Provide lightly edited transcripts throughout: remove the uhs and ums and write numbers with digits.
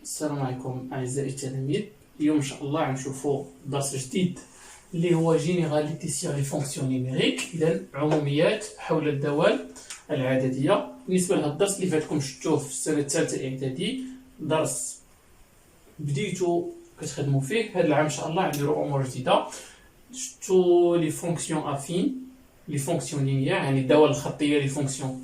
السلام عليكم أعزائي التلاميذ. اليوم إن شاء الله غنشوفوا درس جديد اللي هو جينيراليتي سيغ لي فونكسيون نيميريك، إذا عموميات حول الدوال العددية. بالنسبة لهذا الدرس اللي فاتكم شفتوه في السنة الثالثة إعدادي، درس بديتو كتخدموا فيه. هذا العام إن شاء الله غنديرو أمور جديدة. شفتو لي فونكسيون أفين، لي فونكسيون لينيير، يعني الدوال الخطية لي فونكسيون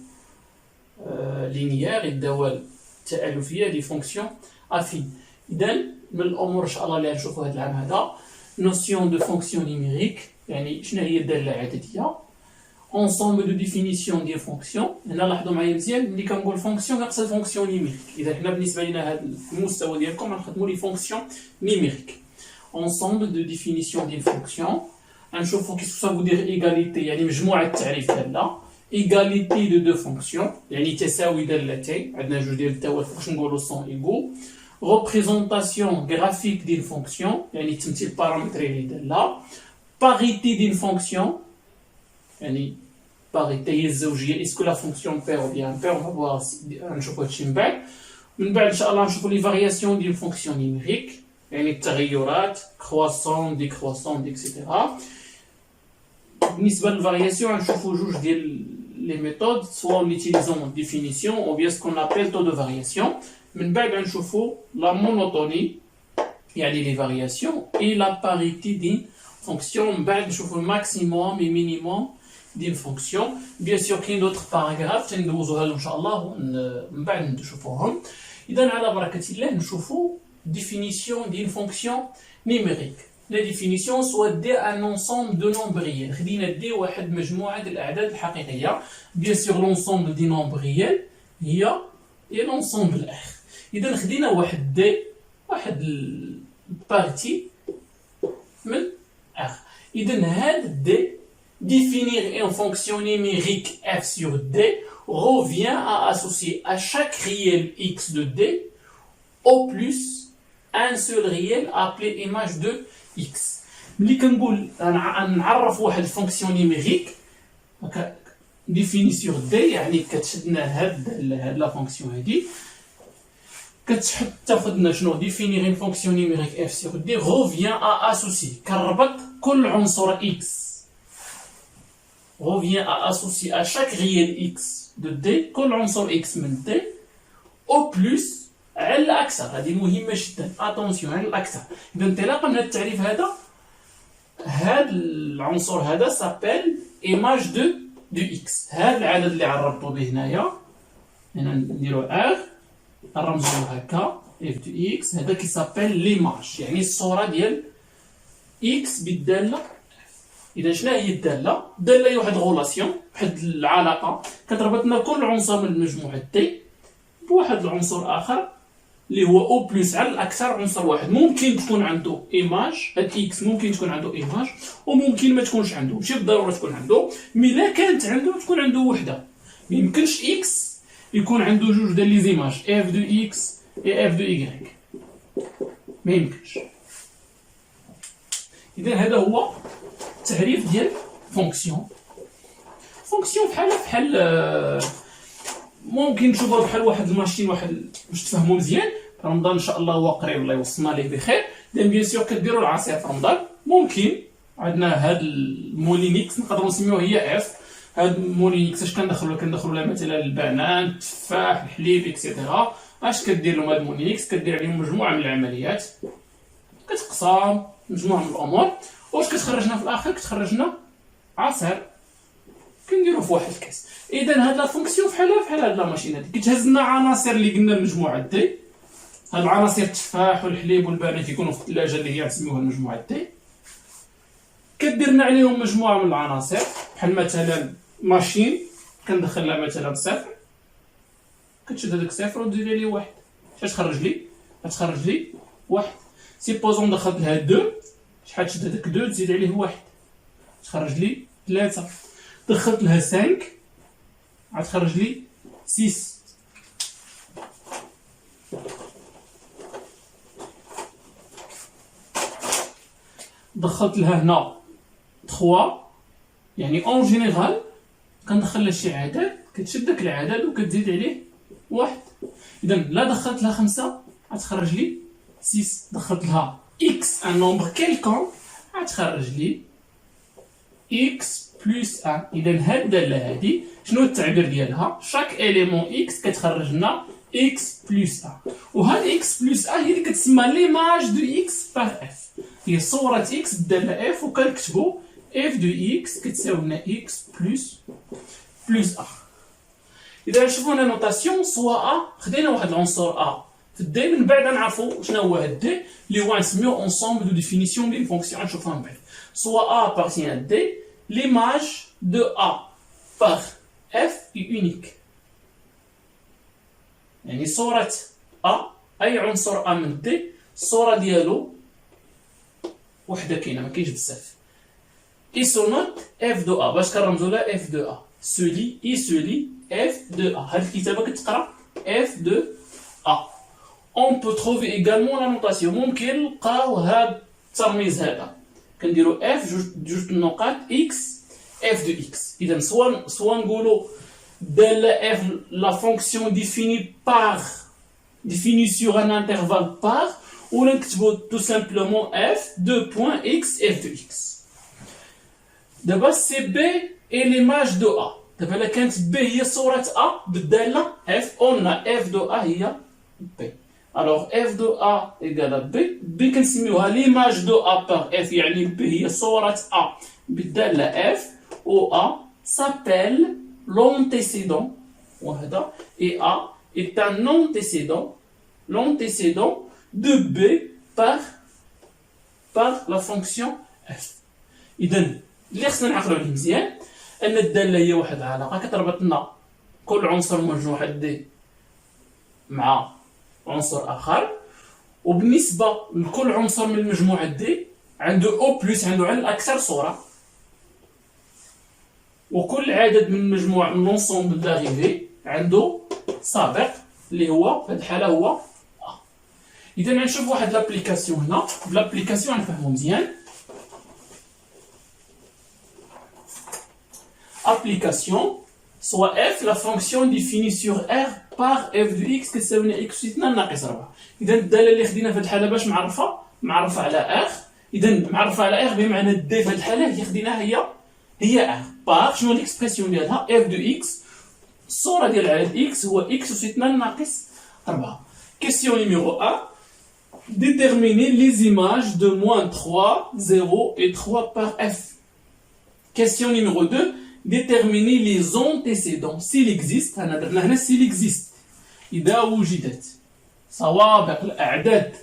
لينيير، الدوال التألفية لي فونكسيون أفين. إذا من الأمور إن شاء الله اللي غنشوفو هذا العام هذا نوسيون دو فونكسيون نيميريك، يعني شنو هي الدالة العددية. ensemble de définition ديال فونكسيون. هنا لاحظوا معايا مزيان ملي كنقول فونكسيون كنقصد فونكسيون نيميريك. إذا حنا بالنسبة لينا هذا المستوى ديالكم غنخدموا لي فونكسيون نيميريك. ensemble de définition ديال فونكسيون غنشوفوا كيسكو سا فو دير ايغاليتي، يعني مجموعة تعريف دالة. ايغاليتي دو دو فونكسيون، يعني تساوي دالتين، عندنا جوج ديال الدوال فوقاش نقولوا سون ايغو. représentation graphique d'une fonction، يعني تمثيل بارامتري لدالة. parité d'une fonction، يعني parité هي الزوجية، اسكو لا فونكسيون بير او بيان بير، غنشوفو هادشي من بعد. من بعد ان شاء الله نشوفو لي فارياسيون ديال فونكسيون نيميريك، يعني التغيرات كرواسون ديكرواسون ديكسيتيرا. بالنسبة للفارياسيون غنشوفو جوج ديال لي ميثود، سوا en utilisant définition ou bien ce qu'on appelle taux de variation. من بعد غنشوفو لا مونوتوني، يعني لي فارياسيون، اي لا باريتي دين فونكسيون. من بعد نشوفو الماكسيموم اي مينيموم دين فونكسيون. بيان سور كاين دوطخ باراغراف تندوزوها ان شاء الله من بعد نشوفوهم. اذا على بركة الله نشوفو définition d'une fonction numérique. La définition soit D un ensemble de nombres réels. خدينا D واحد مجموعة الأعداد الحقيقية. Bien sûr l'ensemble des nombres réels هي l'ensemble R. إذا خدينا واحد D، واحد البارتي من R. إذا هاد D définir une fonction numérique F sur D revient à associer à chaque réel X de D au plus un seul réel appelé image de X. ملي كنقول نعرف واحد الفونكسيون نيميريك ديفينيسيون دي، يعني كتشدنا هاد لا فونكسيون هادي، كتحط تاخذنا شنو ديفينير اون فونكسيون نيميريك اف سيغ دي روفيان ا اسوسي، كنربط كل عنصر اكس، روفيان ا اسوسي ا شاك ريال اكس دو دي، كل عنصر اكس من دي او بلس على الأكثر. هذه مهمة جدا، اتونسيون على الأكثر. إذا انطلاقا من التعريف هذا، هذا العنصر هذا سابيل إيماج دو إكس. هذا العدد اللي عرفتو به هنايا، هنا نديرو R نرمزو هكا اف دو إكس، هذا كيسابيل ليماج، يعني الصورة ديال إكس بالدالة. إذا شنو هي الدالة؟ الدالة هي واحد غولاسيون، واحد العلاقة كتربطنا كل عنصر من مجموعة تي بواحد العنصر آخر اللي هو او بلس على الاكثر عنصر واحد. ممكن تكون عنده ايماج، هاد اكس ممكن تكون عنده ايماج وممكن ما تكونش عنده، ماشي بالضروره تكون عنده، مي لا كانت عنده تكون عنده وحده. ما يمكنش اكس يكون عنده جوج ديال لي زيماج اف دو اكس اي اف دو واي، ما يمكنش. اذا هذا هو التعريف ديال فونكسيون. فونكسيون بحال ممكن نشوفوها بحال واحد الماشين، واحد باش تفهموا مزيان. رمضان ان شاء الله هو قريب، الله يوصلنا ليه بخير. لان بيان سور كديروا العصير في رمضان، ممكن عندنا هاد المولينيكس نقدروا نسميوه هي اف. هاد المولينيكس اش كندخلوا لها مثلا البنان، التفاح، الحليب اكسيتيرا. اش كدير لهم هاد المولينيكس؟ كدير عليهم مجموعه من العمليات، كتقسم مجموعه من الامور، واش كتخرجنا في الاخر؟ كتخرجنا عصير كنديرو في واحد الكاس. اذا هاد لا فونكسيون بحال هاد لا ماشين هادي كتهز لنا عناصر اللي قلنا المجموعه دي. هاد العناصر التفاح والحليب والبنان كيكونوا في الثلاجه اللي هي نسميوها المجموعه دي، كدير لنا عليهم مجموعه من العناصر بحال مثلا ماشين كندخل لها مثلا صفر، كتشد هذاك الصفر وتزيد عليه واحد، اش تخرج لي؟ غتخرج لي واحد. سيبوزون دخلت لها 2، شحال تشد هذاك 2 تزيد عليه واحد، تخرج لي 3. دخلت لها 5 غتخرج لي 6. دخلت لها هنا 3، يعني اون جينيرال كندخل لها شي عدد، كتشد داك العدد وكتزيد عليه واحد. اذا لا دخلت لها 5 غتخرج لي 6. دخلت لها x ان نومبر كيلكون غتخرج لي x بلس 1. اذا هاد الداله هادي شنو التعبير ديالها؟ شاك اليمون x كتخرج لنا x بلس 1. وهاد x بلس 1 هي اللي كتسمى ليماج دو x باغ f. هي صوره x الداله f وكنكتبوا f دو x كتساوي لنا x بلس 1. اذا نشوفوا هنا نوتاسيون سوا ا خدينا واحد العنصر ا في الدي من بعد نعرفوا شنو هو هاد الدي اللي هو نسميوه انسومبل دو ديفينيسيون ديال فونكسيون نشوفوها من بعد. سوا ا ابارتين ا دي l'image de A par F est unique. يعني صورة A أي عنصر A من D الصورة ديالو وحدة كاينة ما كاينش بزاف. Et son note F de A باش كنرمزو لها F de A. celui F de A. هاد الكتابة كتقرا F de A. On peut trouver également la notation. ممكن نلقاو هاد الترميز هذا. كنديرو F جوج النقاط X F de X. إذا سوا نقولو دالة F la fonction définie sur un intervalle par ou نكتبو tout simplement F de point X F de X. دابا سي B est l'image de A. دابا إلا كانت B هي صورة A بالدالة F قلنا F de A هي B. Alors f de A égale à B. B كنسميوها l'image de A par F يعني B هي صورة A بالدالة F و A s'appelle l'antécédent وهذا et A est un l'antécédent de B par la fonction F. إذا اللي خصنا نعقلو عليه مزيان أن الدالة هي واحد العلاقة كتربط لنا كل عنصر مجموعة دي مع عنصر آخر، وبالنسبة لكل عنصر من المجموعة دي عنده أو بلس عنده على الأكثر صورة، وكل عدد من المجموع من لونسومبل داريفي عنده سابق اللي هو في هذه الحالة هو أ. إذا غنشوف واحد لابليكاسيون هنا، بلابليكاسيون غنفهمو مزيان. Application soit f la fonction définie sur R par f de x كتساوي x أس 2 ناقص 4. إذا الدالة اللي خدينا في هذه الحالة باش معرفة على R. إذا معرفة على R بمعنى دي في هذه الحالة اللي خديناها هي R. بار شنو الإكسبرسيون ديالها f de x الصورة ديال عدد x هو x أس 2 ناقص 4. Question numéro 1. Déterminer les images de -3, 0 et 3 par f. Question numéro 2. Déterminer les antécédents s'il existe. أنا درنا هنا s'il existe إذا وجدت سوابق الأعداد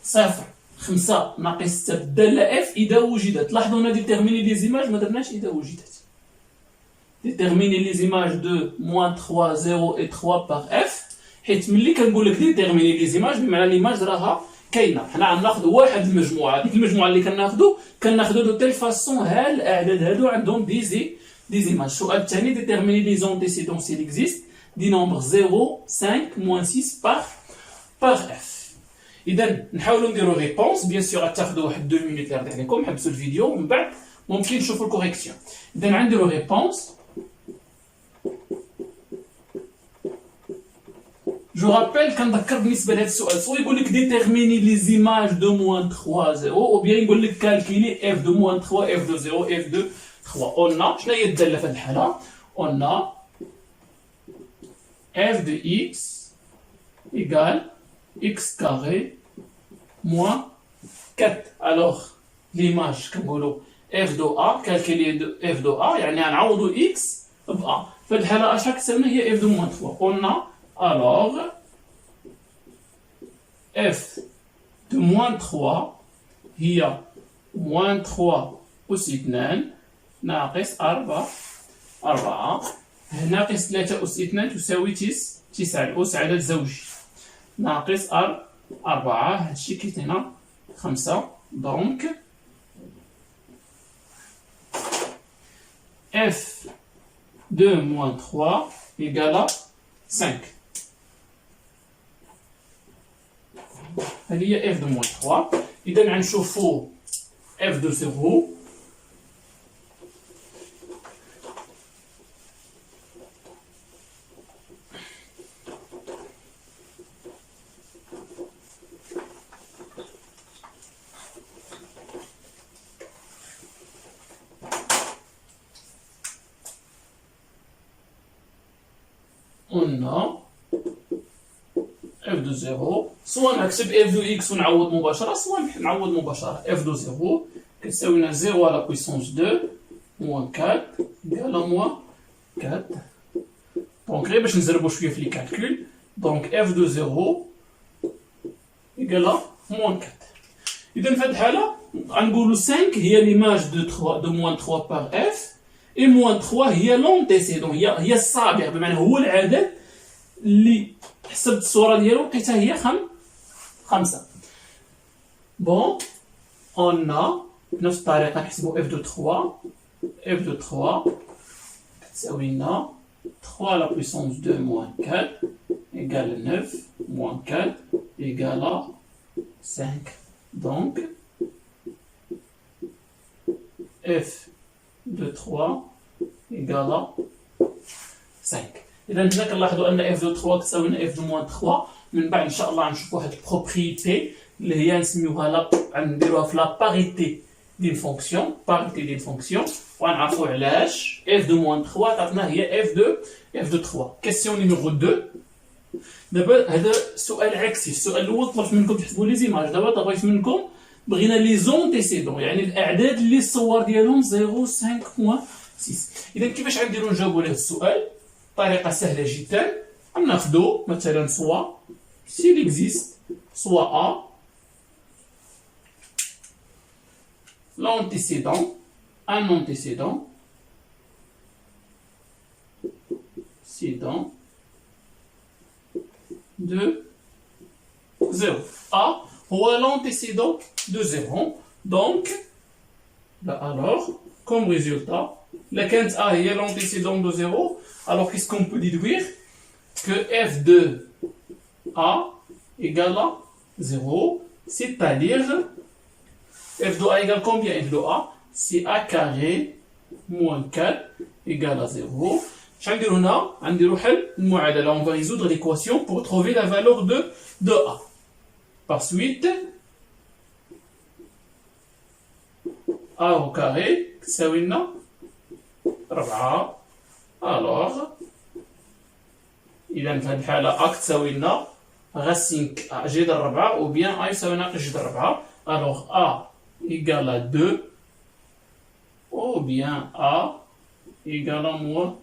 0 5 ناقص 6 بالدالة f إذا وجدت. لاحظوا هنا déterminer les images ما درناش إذا وجدت. Déterminer les images de -3, 0 et 3 par f حيت ملي كنقول لك déterminer les images بمعنى l'image راها كاينه. حنا غناخذوا واحد المجموعه، ديك المجموعه اللي كناخذوا دو تيل فاسون ها الاعداد هادو عندهم دي زيماج. السؤال الثاني déterminer les antécédents s'il existe دي نومبر 0 5 6 par f. اذا نحاولوا نديروا ريبونس بيان سور غتاخذوا واحد 2 مينوت اللي غادي عليكم حبسوا الفيديو ومن بعد ممكن نشوفوا الكوريكسيون. اذا غنديروا ريبونس. جو رابيل كنذكر بالنسبه لهذا السؤال سوا يقول لك déterminer les images de -3 0 ou bien يقول لك calculer f de -3 f de 0 f de 3. قلنا شنو هي الداله في هذه الحاله؟ قلنا f de x égale x carré moins 4. alors l'image كنقولوا f de a calculer f de a يعني غنعوضوا x ب a. في هذه الحاله اش كتساوي هي f de -3. قلنا alors f de -3 هي -3 أس 2 ناقص 4 ناقص 3 أس 2 تساوي 9 الأس عدد زوجي ناقص 4 هادشي كيعطينا 5. دونك f de -3 égale 5. هذه هي f de -3. إذا غنشوفوا f de 0 f on a f de 0 soit نحسب f de x ونعوض مباشرة soit نعوض مباشرة f de 0 كتساوي لنا 0 à la puissance 2 moins 4 égale à moins 4 donc غير باش نزربو شوية في لي كالكول donc f de 0 égale à moins 4 إذا في هاد الحالة غنقولو 5 هي l'image de moins 3 par f et moins 3 هي l'antécédent هي السابق بمعنى هو العدد اللي حسبت الصورة ديالو لقيتها هي 5 بون on a بنفس الطريقة نحسبو f de 3 كتساوي لنا 3 à la puissance 2 moins 4 égale 9 moins 4 égale à 5 donc f de 3 égale à 5 إذا هنا كنلاحظوا أن f de 3 كتساوي لنا f de moins 3 من بعد إن شاء الله غنشوفوا واحد البروبريتي اللي هي نسميوها غنديروها في لا باريتي ديال فونكسيون وغنعرفوا علاش f de moins 3 عطاتنا هي f de 3 كيسيون نيميرو 2 دابا هذا سؤال عكسي السؤال الاول طلب منكم تحسبوا لي زيماج دابا طلبت منكم بغينا لي زونتيسيدون يعني الاعداد اللي الصور ديالهم 0.5.6 اذا كيفاش غنديروا نجاوبوا على هذا السؤال طريقه سهله جدا غناخذوا مثلا سوا s'il existe soit A l'antécédent un antécédent de 0. A هو l'antécédent de 0. Donc, là alors, comme résultat, la quinte A est l'antécédent de 0. Alors, qu'est-ce qu'on peut déduire? Que f de A égale à 0. C'est-à-dire, f de A égale combien? F de A, c'est A carré moins 4 égale à 0. شنديرو هنا غنديرو حل المعادلة on va résoudre l'équation pour trouver la valeur de A par suite A au carré تساوي لنا 4 alors إذا في هذه الحالة A تساوي لنا racine جذر 4 ou bien A يساوي ناقص جذر 4 alors A égale à 2 ou bien A égale à moins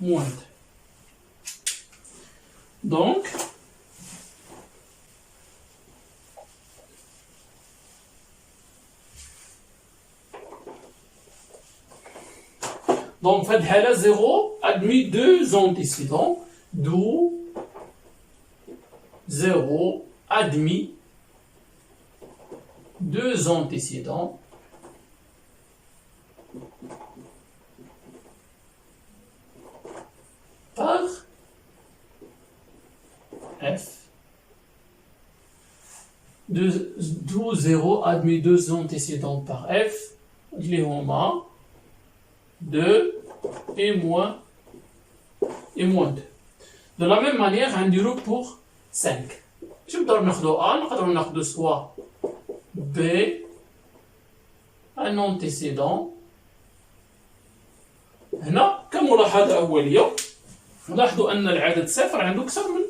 2. Donc, fait الحالة 0 admis deux antécédents d'où 0 admis deux antécédents par f d'où 0 admis deux antécédents par f اللي هما 2 et moins 2 de la même manière غنديرو pour 5 باش نقدرو ناخدو A نقدرو ناخدو soit B un antécédent هنا كملاحظة أولية نلاحظوا أن العدد صفر عنده أكثر من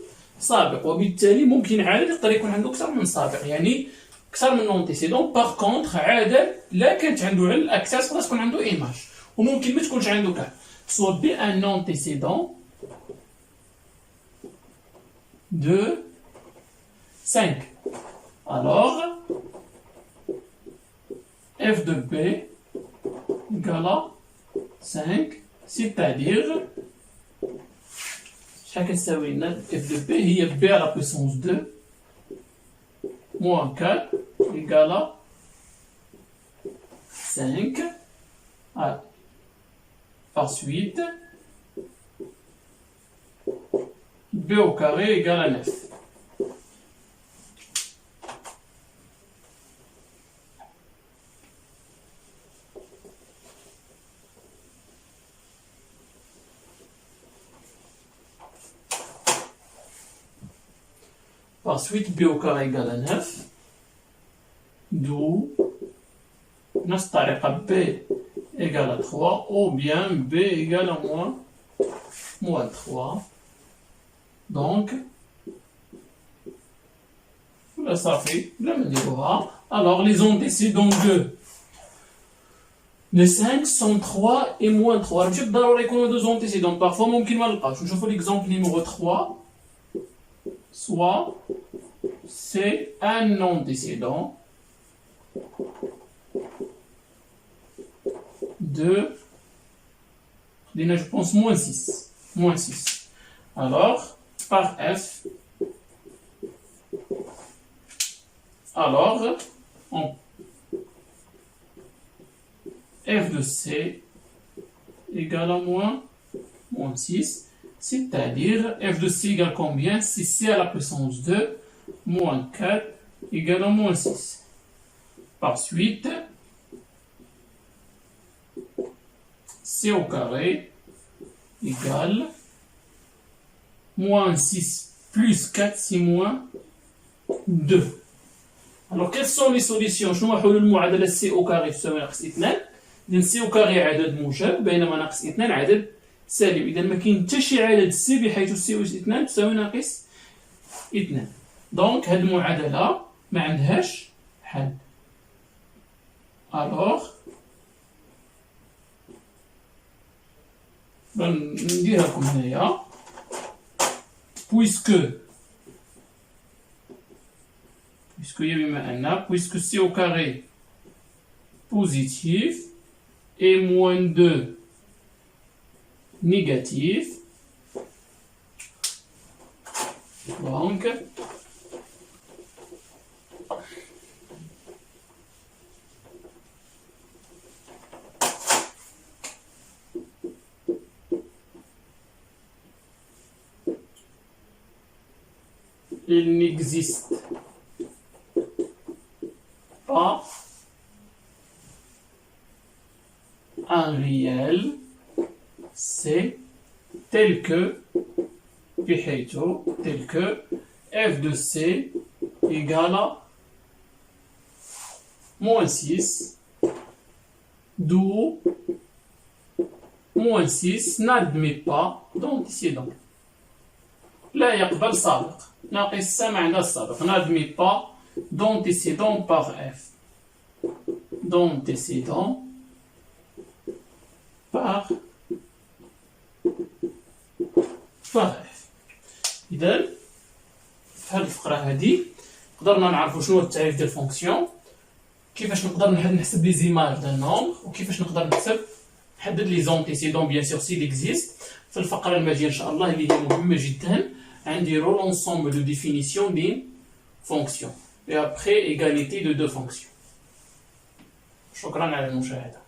سابق وبالتالي ممكن عدد يقدر يكون عنده أكثر من سابق يعني أكثر من أنتيسيدون باغ كونطخ عدد لا كانت عنده على الأكساس تقدر تكون عنده إيماج وممكن ما تكونش عنده كاع سوا بي أن أنتيسيدون دو 5 alors f de b égale à 5 c'est-à-dire شحال كتساوي لنا f de b هي b à la puissance 2 moins 4 égale à 5 par suite b au carré égale à 9. Par suite, b au carré égale à 9, d'où نفس الطريقة b égale à 3 ou bien b égale à moins moins 3. Donc, là, ça fait la même chose. Alors, les antécédents de 5 sont 3 et moins 3. Je vais vous donner deux antécédents. Parfois, ممكن ما نلقاش. Je fais l'exemple numéro 3. Soit, c'est un antécédent de, je pense, moins 6. Moins 6. Alors, par F, alors, F de C égale à moins 6, c'est-à-dire F de C égale combien? C'est C à la puissance 2, moins 4 égale à moins 6. Par suite, C au carré égale moins 6 plus 4, c'est moins 2. Alors, quelles sont les solutions؟ شنو هو حلول المعادلة C au carré تساوي ناقص 2؟ إذا C au carré عدد موجب بينما ناقص 2 عدد سالب. إذا ما كاين حتى شي عدد C بحيث C أس 2 تساوي ناقص 2. دونك هاد المعادلة ما عندهاش حل. Alors نديرها لكم هنايا puisque puisque C au carré positif et moins 2 négatif, donc il n'existe pas un réel C tel que f de C égale à moins 6, d'où moins 6 n'admet pas d'antécédent. لا يقبل سابق. ناقص معنى السابق. n'admet pas d'antécédent par f. d'antécédent par f. إذا في هذه الفقرة هذه قدرنا نعرفوا شنو هو التعريف ديال الفونكسيون، كيفاش نقدر نحسب لي زيماج ديال النومبر، وكيفاش نقدر نحدد لي زونتيسيدون بيان سور سي ليكزيست. في الفقرة الماجية إن شاء الله اللي هي مهمة جدا غنديرو لونسومبل دو ديفينيسيون دين فونكسيون et après égalité de deux fonctions. شكرا على المشاهدة.